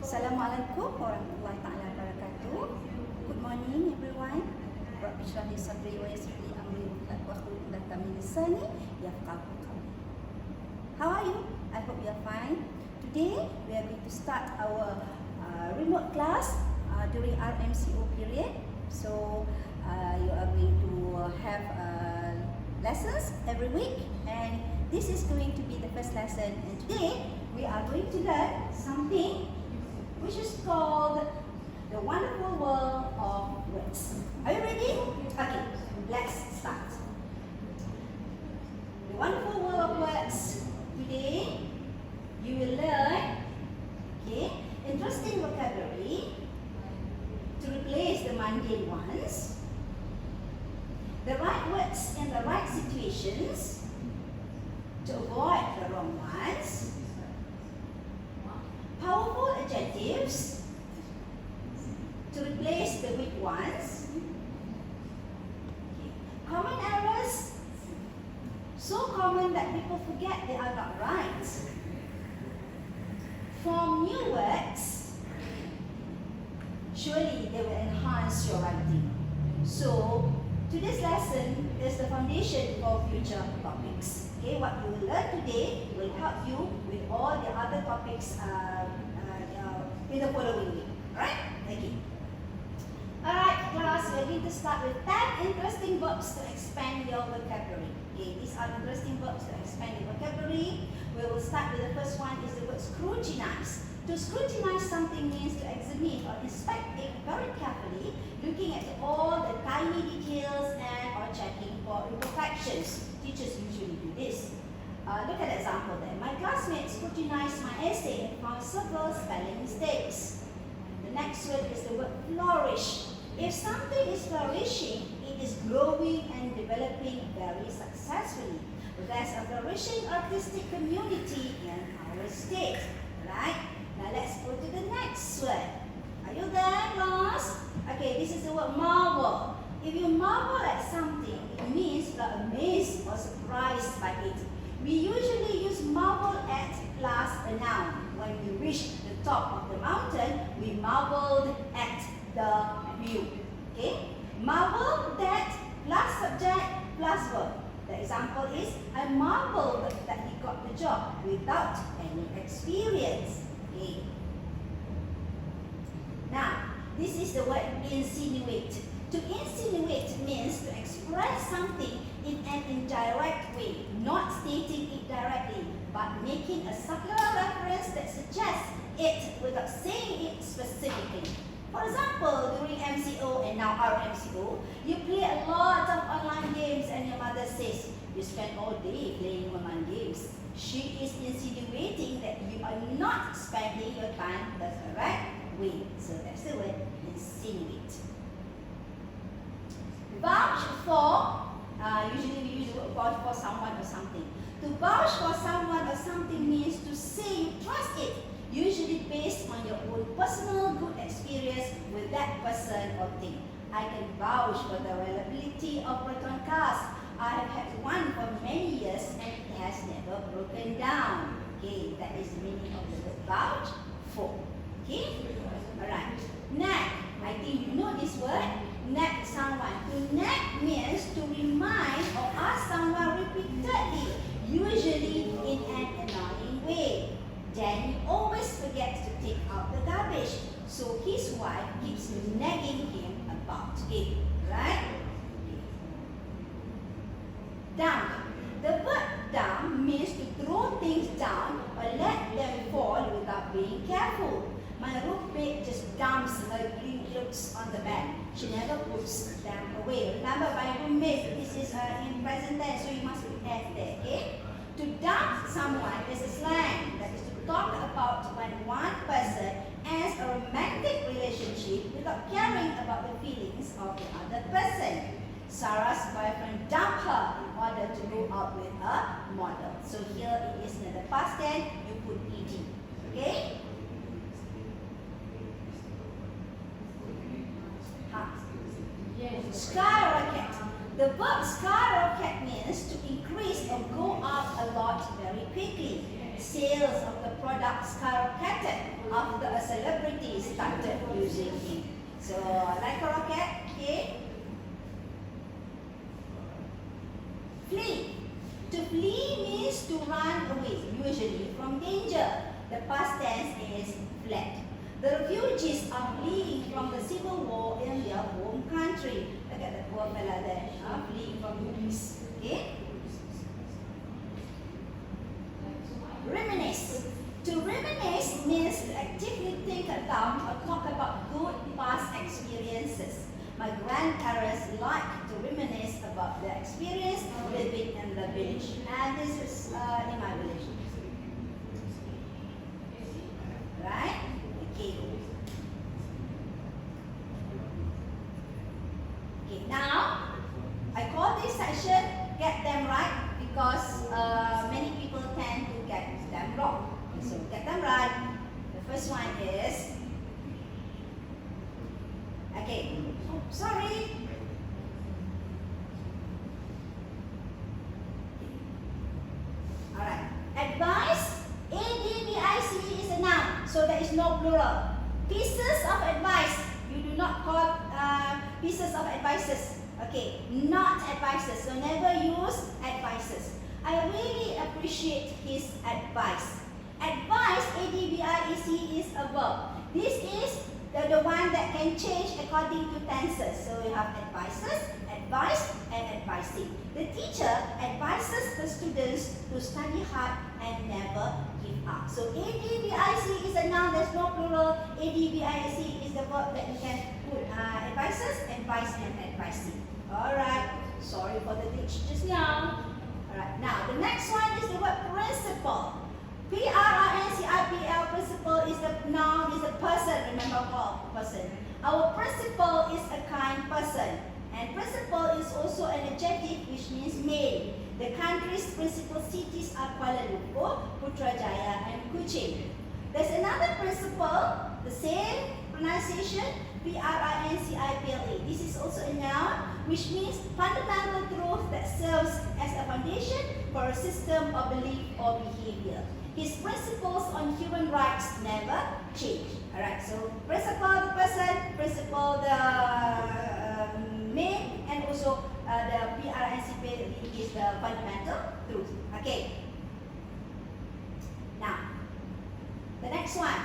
Assalamualaikum warahmatullahi taala wabarakatuh. Good morning everyone. Rabbi shrah li sadri wa yassir li amri wahlul 'uqdatam min lisani yafqahu qawli. How are you? I hope you are fine. Today we are going to start our remote class during RMCO period. So you are going to have lessons every week, and this is going to be the first lesson. And today we are going to learn something which is called the wonderful world of words. Are you ready? Okay, let's start. The wonderful world of words. Today you will learn interesting vocabulary to replace the mundane ones, the right words in the right situations to avoid the wrong ones, powerful adjectives to replace the weak ones, common errors, so common that people forget they are not right, form new words, surely they will enhance your writing. So today's lesson is the foundation for future topics. Okay, what you will learn today will help you with all the other topics in the following week. Alright? Okay. Alright, class, we're going to start with 10 interesting verbs to expand your vocabulary. Okay, these are interesting verbs to expand your vocabulary. We will start with the first one is the word scrutinize. To scrutinize something means to examine or inspect it very carefully, looking at all the tiny details and or checking for imperfections. Teachers usually do this. Look at the example there. My classmates scrutinized my essay and found several spelling mistakes. The next word is the word flourish. If something is flourishing, it is growing and developing very successfully. There's a flourishing artistic community in our state. Right? Now let's go to the next word. Are you there, class? Okay, this is the word marvel. If you marvel at something, it means you are amazed or surprised by it. We usually use marvel at plus a noun. When we reach the top of the mountain, we marveled at the view. Okay? Marvel that plus subject plus verb. The example is, I marveled that he got the job without any experience. Okay. Now, this is the word insinuate. To insinuate means to express something in an indirect way, not stating it directly, but making a subtle reference that suggests it without saying it specifically. For example, during MCO and now RMCO, you play a lot of online games and your mother says, you spend all day playing online games. She is insinuating that you are not spending your time the correct way. So that's the word insinuate. Vouch for, usually we use the word vouch for someone or something. To vouch for someone or something means to say you trust it, usually based on your own personal good experience with that person or thing. I can vouch for the reliability of proton cars. I have had one for many years and it has never broken down. Okay, that is the meaning of the word vouch for. Okay, alright. Nag, I think you know this word. Nag someone. To nag means to remind or ask someone repeatedly, usually in an annoying way. Danny always forgets to take out the garbage, so his wife keeps nagging him about it. Right? Dump. The word dump means to throw things down or let them fall without being careful. My roommate just dumps her green clothes on the bed. She never puts them away. Remember, my roommate, this is in present tense, so you must add there, okay? To dump someone is a slang that is to talk about when one person ends a romantic relationship without caring about the feelings of the other person. Sarah's boyfriend dumped her in order to go out with a model. So here it is in the past tense, you put ed. Okay? Skyrocket. The verb skyrocket means to increase or go up a lot very quickly. Sales of the product skyrocketed after a celebrity started using it. So, like a rocket, okay? Flee. To flee means to run away, usually from danger. The past tense is fled. The refugees are fleeing from the civil war in their home country. Look at the poor fella there, fleeing from police. Okay? Reminisce. To reminisce means to actively think about or talk about good past experiences. My grandparents like to reminisce about their experience living in the village. And this is in my village. Right? Okay. Okay, now I call this section Get Them Right because many people tend to get them wrong. So get them right. The first one is, okay, oh, sorry. Alright. Advice, A-D-V-I-C-E is a noun, so there is no plural. Pieces of advice, you do not call pieces of advices. Okay, not advices, so never use advices. I really appreciate his advice. Advice, A-D-V-I-E-C, is a verb. This is the one that can change according to tenses. So we have advices, advice, and advising. The teacher advises the students to study hard and never give up. So A-D-V-I-C is a noun, there's no plural. A-D-V-I-C is the verb that you can put advices, advice, and advising. Alright, sorry for the glitch just now. Alright, now the next one is the word principle. P-R-I-N-C-I-P-L, principle is the noun, is a person, remember all, person. Our principal is a kind person. And principal is also an adjective which means male. The country's principal cities are Kuala Lumpur, Putrajaya, and Kuching. There's another principle, the same pronunciation, P-R-I-N-C-I-P-L-A. This is also a noun which means fundamental truth that serves as a foundation for a system of belief or behavior. His principles on human rights never change. Alright, so principle the person, principle the main, and also the P-R-I-N-C-P-L-A is the fundamental truth. Okay. Now, the next one.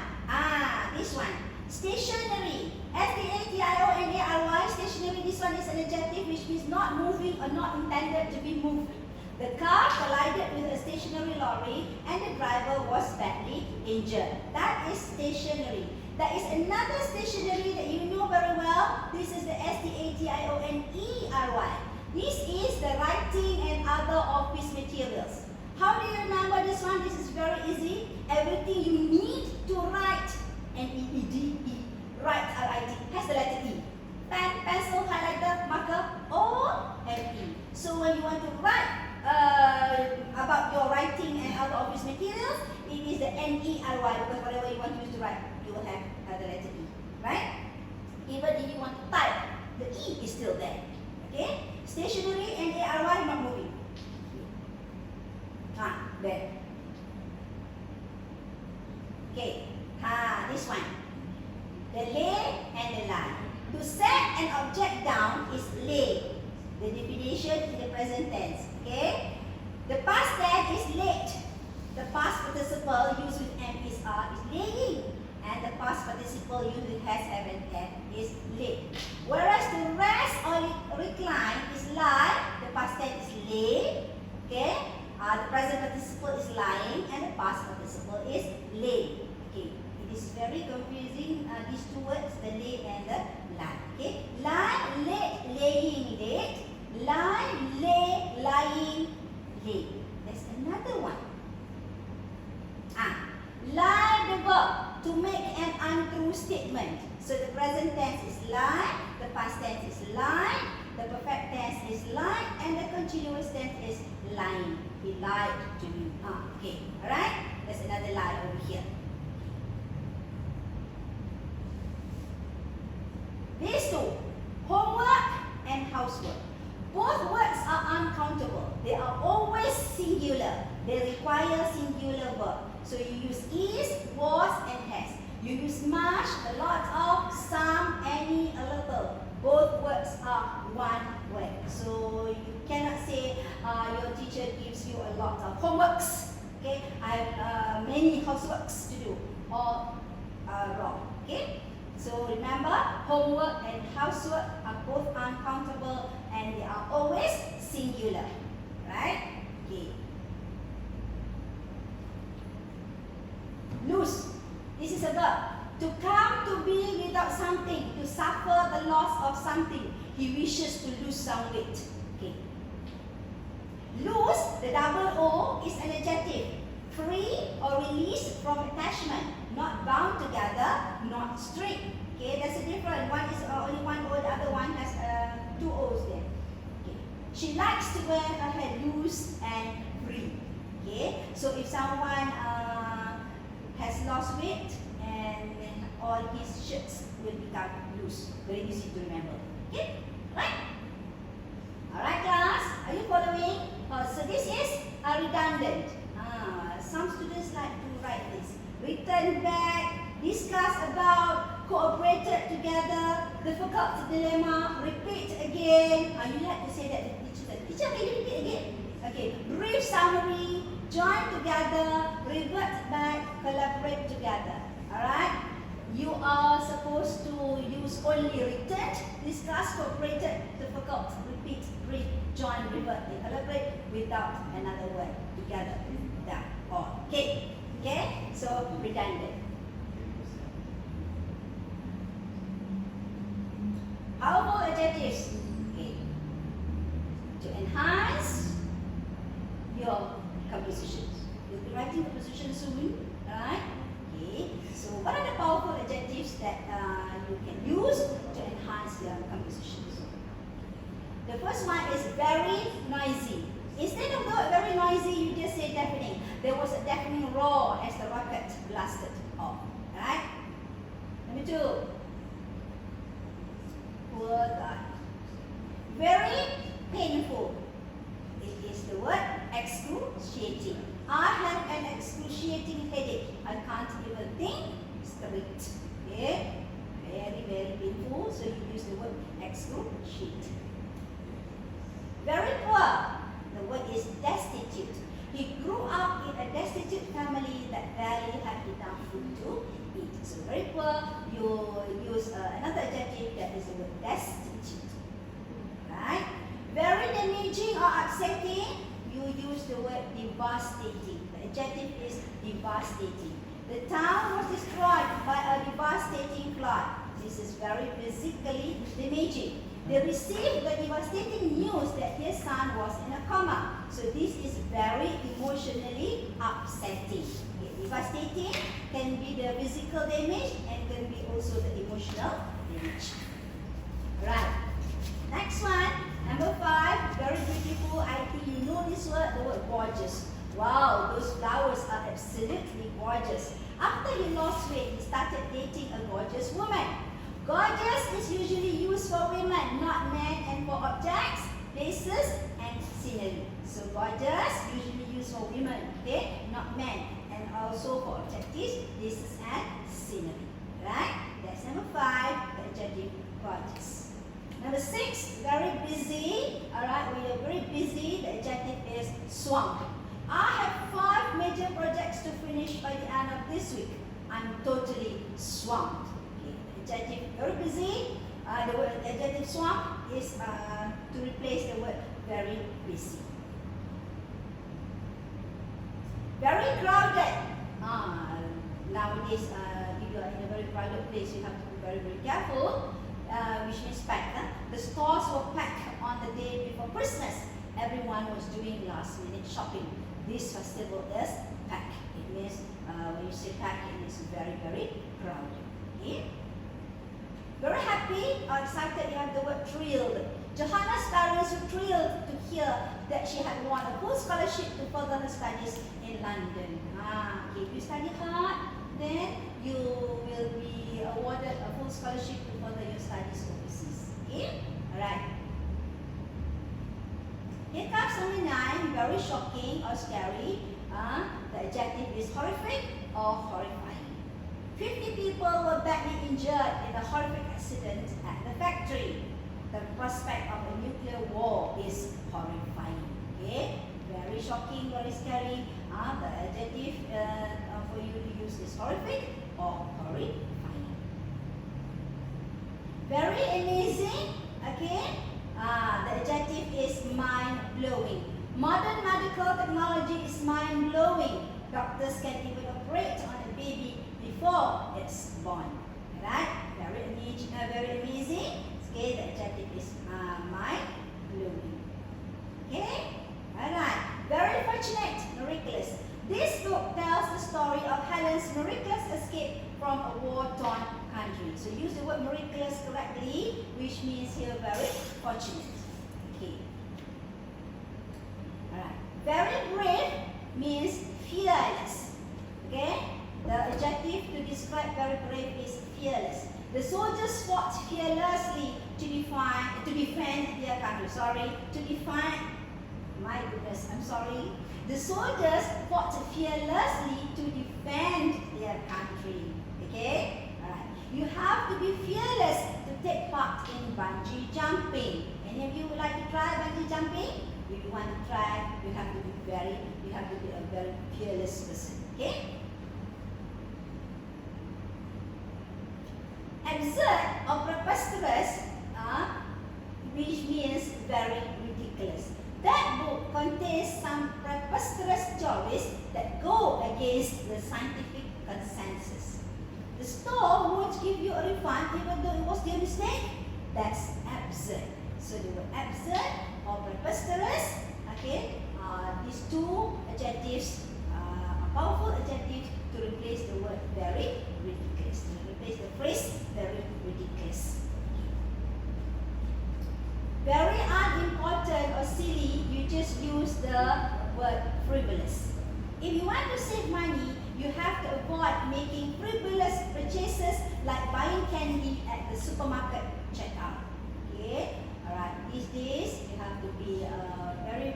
This one. Stationary. S-T-A-T-I-O-N-A-R-Y. Stationary. This one is an adjective which means not moving or not intended to be moved. The car collided with a stationary lorry and the driver was badly injured. That is stationary. There is another stationary that you know very well. This is the S-T-A-T-I-O-N-E-R-Y. This is the writing and other office materials. How do you remember this one? This is very easy. Everything you need to write, N-E-E-D-E, write, R-I-T, has the letter E. Pen, pencil, highlighter, marker, O-M-E. So when you want to write about your writing and other office materials, it is the N-E-R-Y, because whatever you want to use to write, you will have the letter E, right? Even if you want to type, the E is still there, okay? Stationary, N-A-R-Y, not moving. There. Okay, this one. The lay and the lie. To set an object down is lay. The definition in the present tense. Okay? The past tense is late. The past participle used with am is are is laying. And the past participle used with has, have, and am is lay. Whereas to rest or recline is lie. The past tense is lay. Okay? The present participle is lying and the past participle is lay. Okay? It is very confusing, these two words, the lay and the lie. Okay? Lie, late, laying, late. Lie, lay, lying, lay. There's another one. Lie, the verb, to make an untrue statement. So the present tense is lie, the past tense is lie, the perfect tense is lie, and the continuous tense is lying. He lied to me. Okay, alright? There's another lie over here. These two, homework and housework. Both words are uncountable. They are always singular. They require singular verb. So you use is, houseworks to do or wrong. Okay? So remember, homework and housework are both uncountable and they are always singular. Right? Okay. Lose. This is a verb. To come to be without something, to suffer the loss of something. He wishes to lose some weight. Okay. Lose, the double O, is an adjective. Free or released from attachment. Not bound together, not strict. Okay, there's a difference. One is only one O, the other one has two O's there. Okay. She likes to wear her hair loose and free. Okay, so if someone has lost weight and then all his shirts will become loose. Very easy to remember. Okay, right? Alright class, are you following? So this is a redundant. Some students like to write this. Return back, discuss about, cooperated together, difficult dilemma, repeat again. You like to say that to the teacher. Teacher, can you repeat again? Okay, brief summary, join together, revert back, collaborate together. Alright? You are supposed to use only return, discuss, cooperated, difficult, repeat, brief, join, revert, collaborate without another word. Together, that, or. Okay? Okay? So, redundant. Powerful adjectives. Okay. To enhance your compositions. You'll be writing composition soon. Alright? Okay. So, what are the powerful adjectives that you can use to enhance your compositions? The first one is very noisy. Instead of the word very noisy, you just say deafening. There was a deafening roar as the rocket blasted off. Alright? Number 2. Poor guy. Very painful. It is the word excruciating. I have an excruciating headache. I can't even think straight. Okay? Very, very painful. So you use the word excruciating. Very poor. The word is destitute. He grew up in a destitute family that barely had enough food to eat. So very poor, you use another adjective that is the word destitute. Right? Very damaging or upsetting, you use the word devastating. The adjective is devastating. The town was destroyed by a devastating flood. This is very physically damaging. They received the devastating news that their son was in a coma. So this is very emotionally upsetting. Okay, devastating can be the physical damage and can be also the emotional damage. Right. Next one, number 5, very beautiful. I think you know this word, the word gorgeous. Wow, those flowers are absolutely gorgeous. After he lost weight, he started dating a gorgeous woman. Gorgeous is usually used for women, not men, and for objects, places, and scenery. So gorgeous usually used for women, okay, not men, and also for objectives, places, and scenery. Right? That's number 5, the adjective gorgeous. Number 6, very busy. Alright, when you're very busy, the adjective is swamped. I have 5 major projects to finish by the end of this week. I'm totally swamped. Adjective very busy. The word adjective swamp is to replace the word very busy. Very crowded. Nowadays, if you are in a very crowded place, you have to be very, very careful. Which means packed. The stores were packed on the day before Christmas. Everyone was doing last minute shopping. This festival is packed. It means when you say packed, it is very, very crowded. Okay? Very happy or excited, you have the word thrilled. Johanna's parents were thrilled to hear that she had won a full scholarship to further her studies in London. Okay, if you study hard, then you will be awarded a full scholarship to further your studies overseas. Okay? Alright. Here comes number 9, very shocking or scary. The adjective is horrific or horrifying. 50 people were badly injured in a horrific accident at the factory. The prospect of a nuclear war is horrifying. Okay? very shocking, very scary. The adjective for you to use is horrific or horrifying. Very amazing, okay? The adjective is mind-blowing. Modern medical technology is mind-blowing. Doctors can even operate on a baby before it's born. Right? Very amazing. Okay, the adjective is mind-blowing. Okay? Alright. Very fortunate, miraculous. This book tells the story of Helen's miraculous escape from a war-torn country. So use the word miraculous correctly, which means here very fortunate. Okay. Alright. Very brave means fearless. Okay? The adjective to describe very brave is fearless. The soldiers fought fearlessly to defend their country. My goodness, I'm sorry. The soldiers fought fearlessly to defend their country. Okay? Alright. You have to be fearless to take part in bungee jumping. Any of you would like to try bungee jumping? If you want to try, you have to be a very fearless person. Okay? Absurd or preposterous, which means very ridiculous. That book contains some preposterous stories that go against the scientific consensus. The store won't give you a refund even though it was their mistake. That's absurd. So the word absurd or preposterous, okay, these two adjectives are powerful adjectives to replace the word very ridiculous. To replace the phrase very ridiculous. Very unimportant or silly, you just use the word frivolous. If you want to save money, you have to avoid making frivolous purchases like buying candy at the supermarket checkout. Okay? Alright, these days you have to be very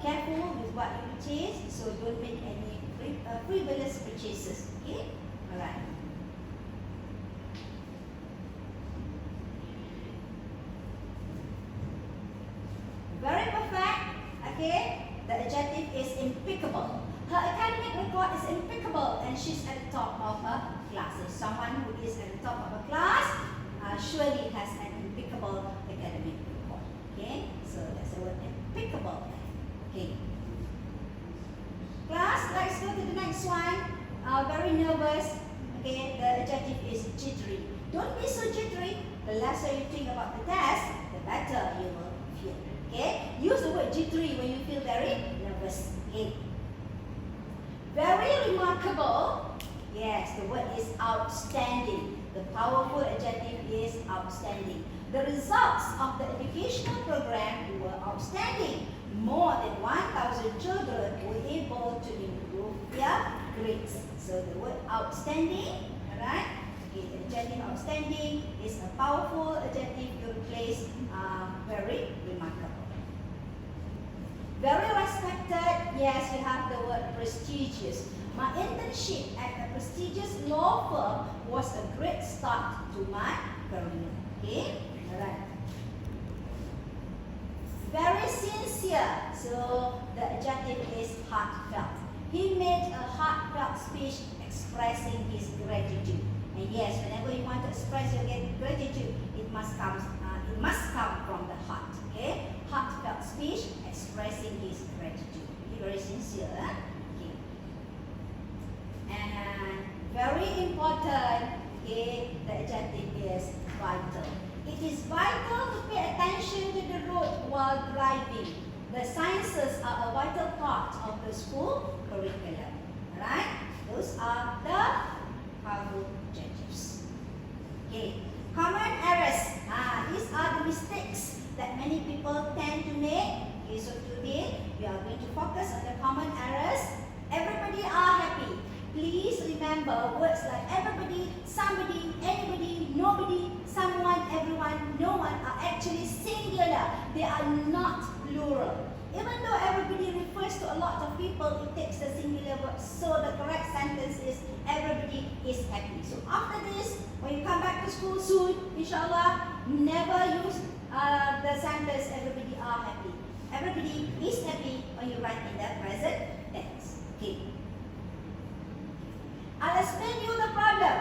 careful with what you purchase, so don't make any frivolous purchases. Okay? Alright. Very perfect. Okay? The adjective is impeccable. Her academic record is impeccable and she's at the top of her class. So someone who is at the top of her class surely has an impeccable academic record. Okay? So that's the word impeccable. Okay. Class, let's go to the next one. Very nervous. Okay, the adjective is jittery. Don't be so jittery. The lesser you think about the test, the better you will feel. Okay? Use the word jittery when you feel very nervous. Okay? Very remarkable. Yes, the word is outstanding. The powerful adjective is outstanding. The results of the educational program were outstanding. More than 1,000 children were able to improve their grades. So the word outstanding, alright? Okay, the adjective outstanding is a powerful adjective to replace very remarkable. Very respected, yes, we have the word prestigious. My internship at a prestigious law firm was a great start to my career. Okay, alright. Very sincere, so the adjective is heartfelt. He made a heartfelt speech expressing his gratitude. And yes, whenever you want to express your gratitude, it must come from the heart. Okay, heartfelt speech expressing his gratitude. Be very sincere. Okay. And very important. Okay, the adjective is vital. It is vital to pay attention to the road while driving. The sciences are a vital part of the school curriculum. Right? Those are the powerful adjectives. Okay. Common errors. These are the mistakes that many people tend to make. Okay, so today we are going to focus on the common errors. Everybody are happy. Please remember words like everybody, somebody, anybody, nobody, someone, everyone, no one are actually singular. They are not plural. Even though everybody refers to a lot of people, it takes the singular word. So the correct sentence is everybody is happy. So after this, when you come back to school soon, inshallah, never use the sentence everybody are happy. Everybody is happy when you write in the present tense. Okay. I'll explain you the problem.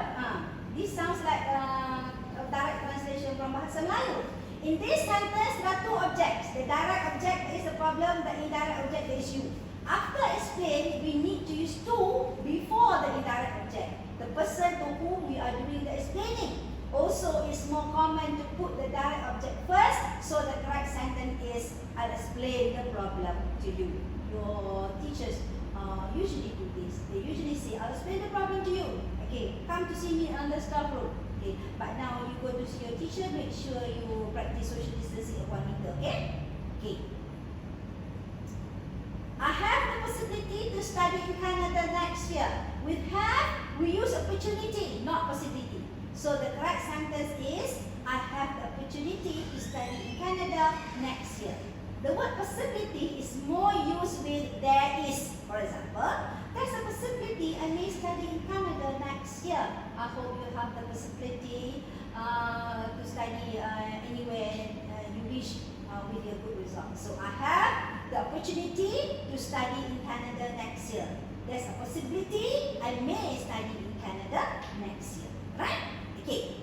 This sounds like a direct translation from Bahasa Melayu. In this sentence, there are two objects. The direct object is the problem, the indirect object is you. After explain, we need to use to before the indirect object. The person to whom we are doing the explaining. Also, it's more common to put the direct object first, so the correct sentence is, I'll explain the problem to you. Your teachers usually do this. They usually say, I'll explain the problem to you. Okay, come to see me on the staff room. Okay, but now you go to see your teacher, make sure you practice social distancing at 1 meter. Okay? Okay. I have the possibility to study in Canada next year. With have, we use opportunity, not possibility. So the correct sentence is, I have the opportunity to study in Canada next year. The word possibility is more used with there is. For example, there's a possibility I may study in Canada next year. I hope you have the possibility to study anywhere you wish with your good results. So I have the opportunity to study in Canada next year. There's a possibility I may study in Canada next year. Right? Okay.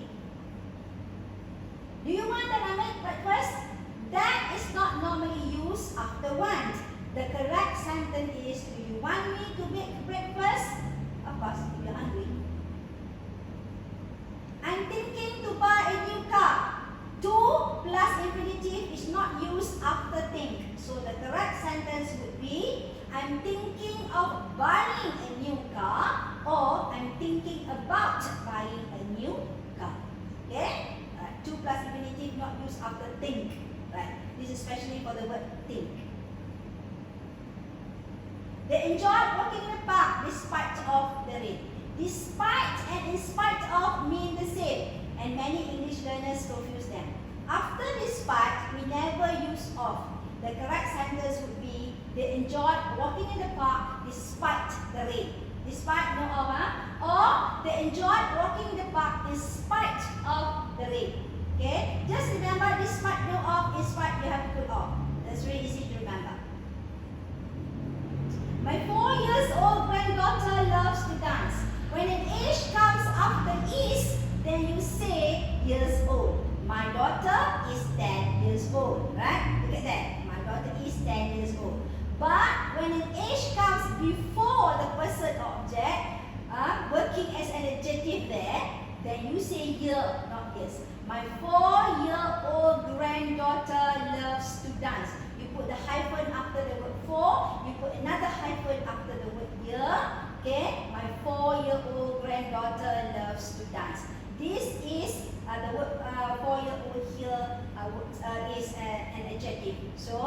Do you want that I make breakfast? That is not normally used after want. The correct sentence is, do you want me to make breakfast? Of course, if you're hungry. I'm thinking to buy a new car. To plus infinitive is not used after think. So the correct sentence would be, I'm thinking of buying a new car, or I'm thinking about buying a new car. Okay? To plus infinitive not used after think. Right? This is especially for the word think. They enjoyed walking in the park despite of the rain. Despite and in spite of mean the same, and many English learners confuse them. After despite, we never use of. The correct sentence would be, they enjoyed walking in the park despite the rain. Despite no of, or they enjoyed walking in the park in spite of the rain. Okay, just remember despite no of, in spite you have to put off. That's really easy to remember. My 4-year-old granddaughter loves to dance. When an age comes after is, then you say years old. My daughter is 10 years old. Right? Look at that. My daughter is 10 years old. But when an age comes before the person or object, working as an adjective there, then you say year, not years. My 4-year-old granddaughter loves to dance. You put the hyphen after the word for. You put another hyphen after the word year. Okay? My 4-year-old granddaughter loves to dance. This is the word 4-year-old here is an adjective. So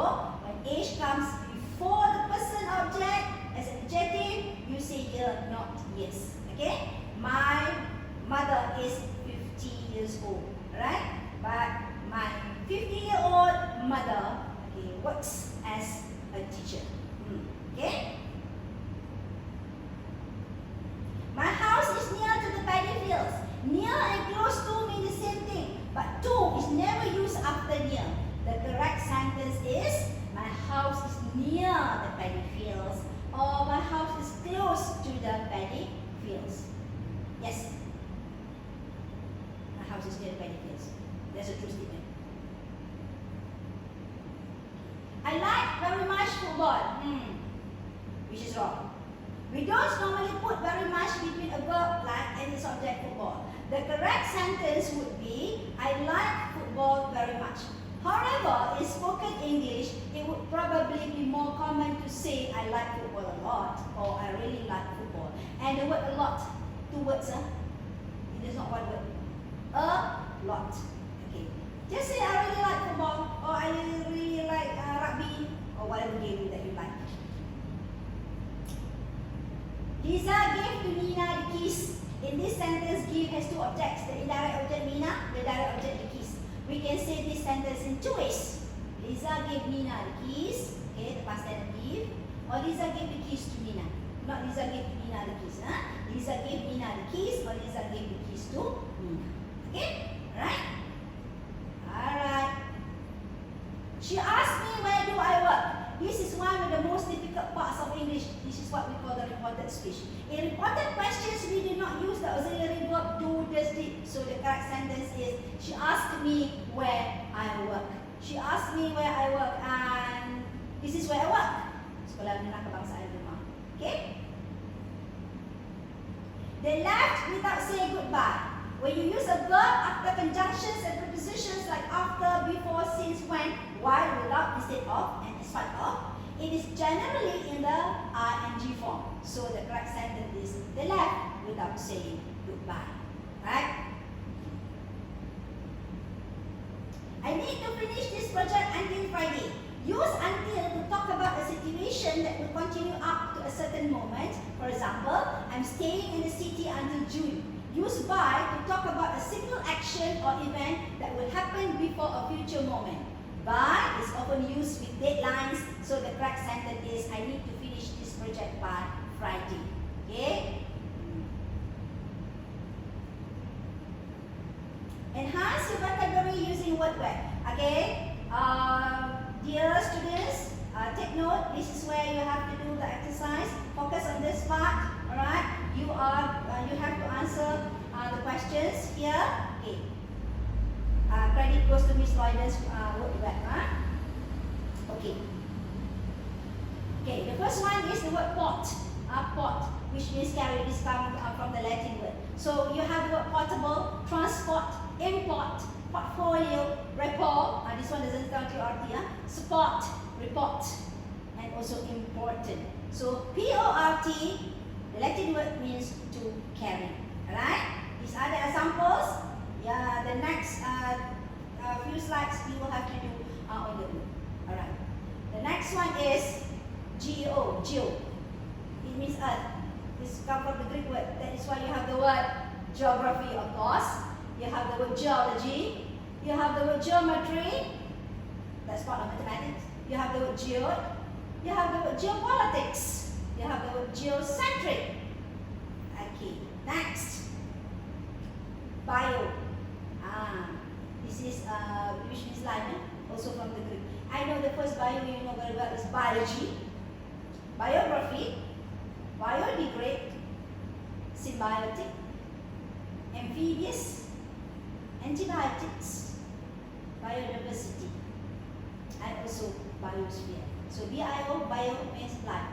when age comes before the person object as an adjective, you say year, not years. Okay? My mother is 50 years old. Right? But my 50-year-old mother works as a teacher. Okay? My house is near to the paddy fields. Near and close to mean the same thing, but to is never used after near. The correct sentence is, my house is near the paddy fields, or my house is close to the paddy fields. Yes. My house is near the paddy fields. That's a true statement. I like very much football. Which is wrong. We don't normally put very much between a verb like and its object football. The correct sentence would be, I like football very much. However, in spoken English, it would probably be more common to say, I like football a lot, or I really like football. And the word a lot, 2 words. It is not 1 word. A lot. Okay. Just say, I really like football, or I really like rugby, or whatever game that you like. Lisa gave to Nina the keys. In this sentence, give has 2 objects. The indirect object Nina, the direct object the keys. We can say this sentence in 2 ways. Lisa gave Nina the keys. Okay, the past tense give. Or Lisa gave the keys to Nina. Not Lisa gave Nina the keys. Lisa gave Nina the keys, or Lisa gave the keys to Nina. Okay? Alright? Alright. She asked me, where do I work? speech. In reported questions, we do not use the auxiliary verb do, does, did. So the correct sentence is, she asked me where I work. She asked me where I work, and this is where I work. Sekolah Menengah Kebangsaan Derma. Okay? They left without saying goodbye. When you use a verb after conjunctions and prepositions like after, before, since, when, while, without, instead of, and in spite of, it is generally in the ing form. So the correct sentence is, they left without saying goodbye. Right? I need to finish this project until Friday. Use until to talk about a situation that will continue up to a certain moment. For example, I'm staying in the city until June. Use by to talk about a single action or event that will happen before a future moment. By is often used with deadlines, so the correct sentence is, I need to finish this project by Friday. Okay? Enhance your vocabulary using word web. Okay? Dear students, take note. This is where you have to do the exercise. Focus on this part. Alright? You have to answer the questions here. Okay. Credit goes to Miss Lloyd's word web. Okay. Okay. The first one is the word pot. Pot, which means carry. This comes from the Latin word. So you have the word portable, transport, import, portfolio, report. This one doesn't count your RT. Support, report, and also important. So P-O-R-T, the Latin word means to carry. Alright? These are the examples. Yeah, the next few slides you will have to do on your own. Alright. The next one is geo. It means earth. This comes from the Greek word. That is why you have the word geography, of course. You have the word geology. You have the word geometry. That's part of mathematics. You have the word geode. You have the word geopolitics. You have the word geocentric. Okay. Next. Bio. This is which means life, also from the Greek. I know the first bio you know very well is biology, biography, biodegrade, symbiotic, amphibious, antibiotics, biodiversity, and also biosphere. So bio means life.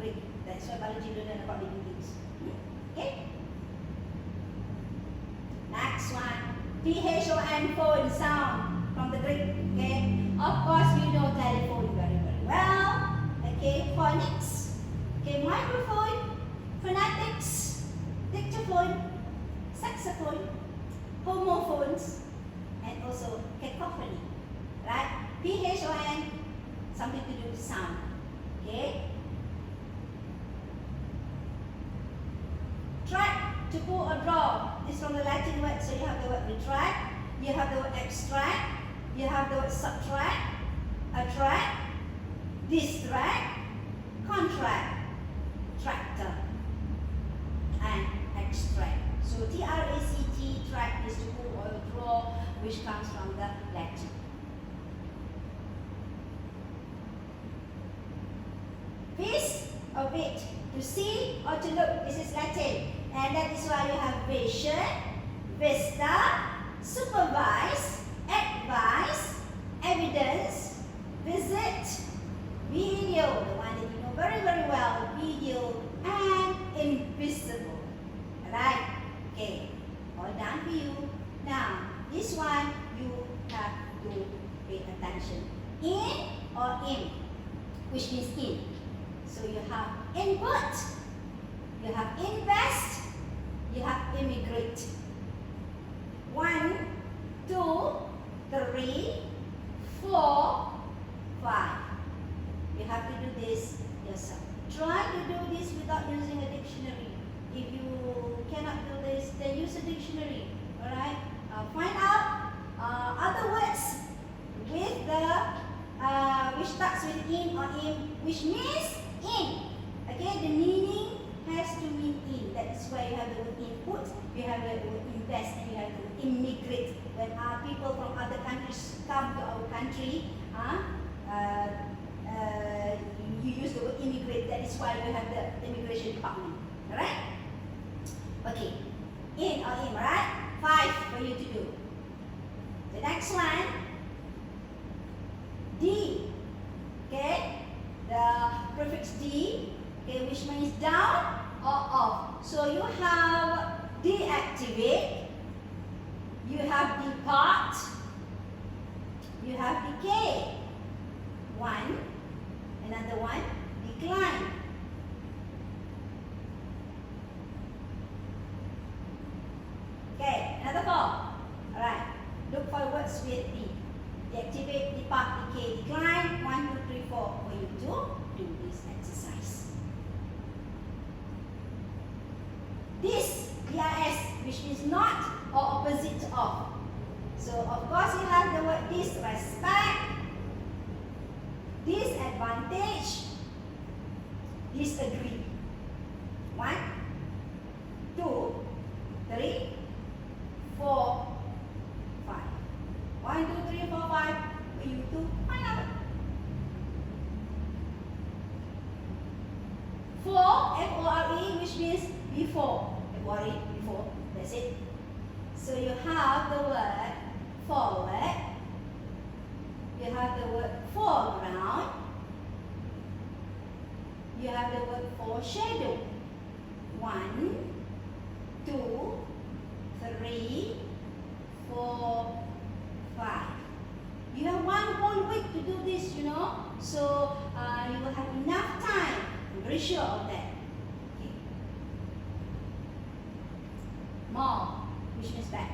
Greek. That's why biology don't learn about living things. Okay? Next one. P-H-O-N, phone, sound from the Greek. Okay? Of course, we know telephone very well. Okay? Phonics. Okay? Microphone, phonetics, dictaphone, saxophone, homophones, and also cacophony. Right? P-H-O-N, something to do with sound. Okay? Track, to pull or draw, is from the Latin word. So you have the word retract, you have the word extract, you have the word subtract, attract, distract, contract, tractor, and extract. So T-R-A-C-T, track is to pull or draw, which comes from the Latin. Piece or bit, to see or to look, this is Latin. And that is why you have vision, vista, supervise, advise, evidence, visit, video, the one that you know very well, video, and invisible. Alright? Okay. All done for you. Now, this one you have to pay attention. In or in, which means in. So you have input, you have invest, you have immigrate. 1, 2, 3, 4, 5. You have to do this yourself. Try to do this without using a dictionary. If you cannot do this, then use a dictionary. Alright? Find out other words with the which starts with in or in, which means in. Okay, the meaning has to mean in. That is why you have the word input, you have the word invest, and you have the word immigrate. When people from other countries come to our country, you use the word immigrate. That is why we have the immigration department. Alright? Okay. In or in, alright? 5 for you to do. The next one, D. Okay? The prefix D, okay, which means down or off. So you have deactivate, you have depart, you have decay. One, another one, decline. Okay, another 4. Alright, look for words with D. Deactivate, depart, decay, decline. 1, 2, 3, 4 for you to do this exercise. This, DIS, which is not or opposite of. So, of course, you have the word disrespect, disadvantage, disagree. 1, 2, 3, 4, 5. 1, 2, 3, 4, 5 for you to find out. 4, F-O-R-E, which means before. F-O-R-E, before. That's it. So you have the word forward. You have the word foreground. You have the word foreshadow. 1, 2, 3, 4, 5. You have one whole week to do this, you know. So you will have enough time. I'm very sure of that. Okay. Mal, which means bad.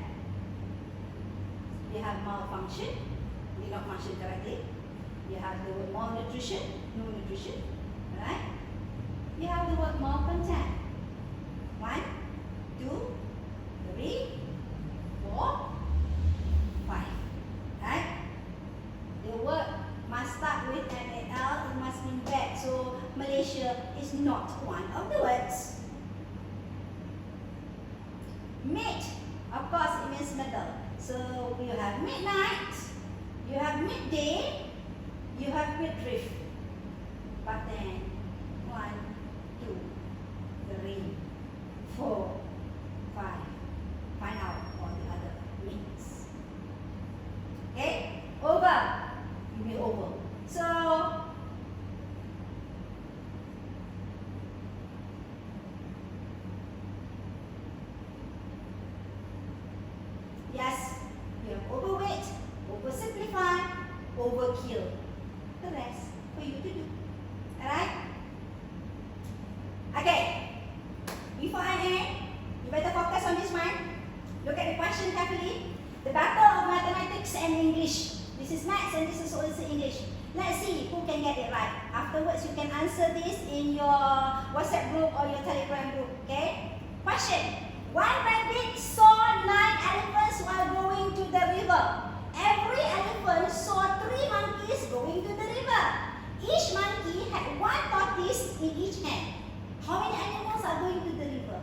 You have malfunction. You did not function correctly. You have the word malnutrition, no nutrition. Alright? You have the word malcontent. 1, 2, 3, 4, 5. Right? The word must start with MAL. It must mean bad. So Malaysia is not one of the words. Mid, of course, it means middle. So you have midnight, you have midday, you have midriff. But then 1, 2, 3, 4, 5. Find out all the other means. Okay? Over. You mean over. So yes, you have overweight, oversimplify, overkill. The rest for you to do. Alright? Okay. Before I end, you better focus on this one. Look at the question carefully. The battle of mathematics and English. This is maths and this is also English. Let's see who can get it right. Afterwards, you can answer this in your WhatsApp group or your Telegram group. Okay? Question. One rabbit saw 9 elephants while going to the river. Every elephant saw 3 monkeys going to the river. Each monkey had 1 tortoise in each hand. How many animals are going to the river?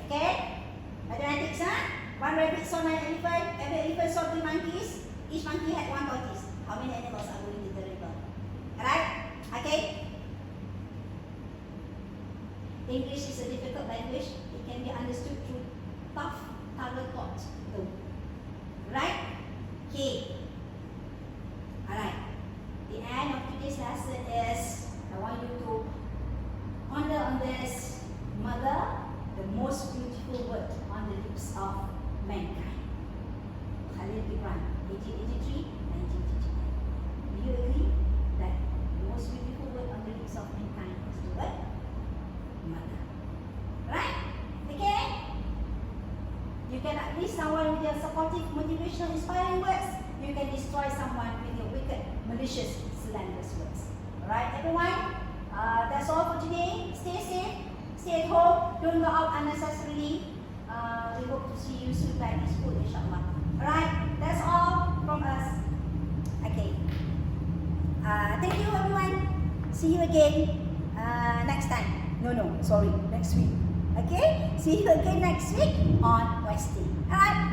Okay? Mathematics, huh? One rabbit saw 9 elephants. Every elephant saw 3 monkeys. Each monkey had 1 tortoise. How many animals are going to the river? Alright? Okay? English is a difficult language. It can be understood through tough target thoughts. No. Right? Okay. Alright. The end of today's lesson is I want you to ponder on this. Mother, the most beautiful word on the lips of mankind. Khalil Gibran, 1883, 1959. Do you agree that the most beautiful word on the lips of mankind is the word mother? Right? Okay? You can please someone with your supportive, motivational, inspiring words. You can destroy someone with your wicked, malicious, slanderous words. Alright, everyone? That's all for today. Stay safe. Stay at home. Don't go out unnecessarily. We hope to see you soon back in school, inshallah. Alright, that's all from us. Okay. Thank you, everyone. See you again next time. No, sorry, next week. Okay? See you again next week on Wednesday. Alright?